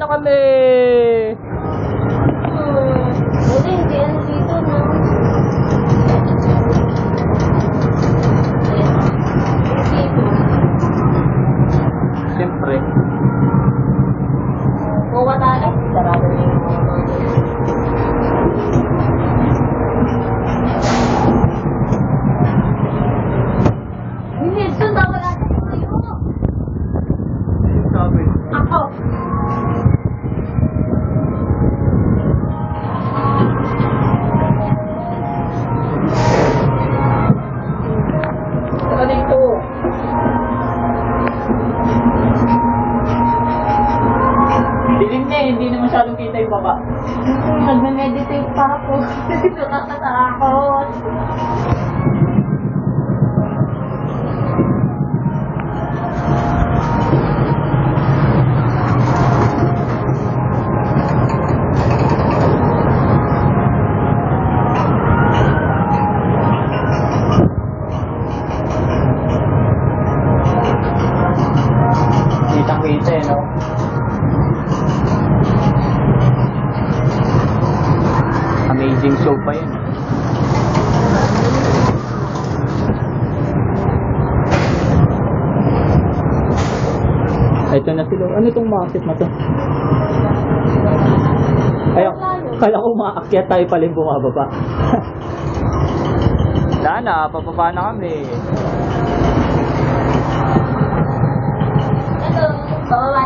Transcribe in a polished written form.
kami! Hindi ano dito na. Siyempre. Kuha tayo. Sarado na yung mga Wilson, tawag natin kayo. Sabi. Ako. Saka dito. Dilim niya, hindi na masyadong kita yung baba. Nagme-meditate pa ako. Nakakatakot. Kitang-kita eh, no? Amazing show pa yun. Ito na sila. Ano itong makakit na to? Kaya ko makaakyat tayo pala yung bumababa. Sana, papapa na kami. Ito, bababa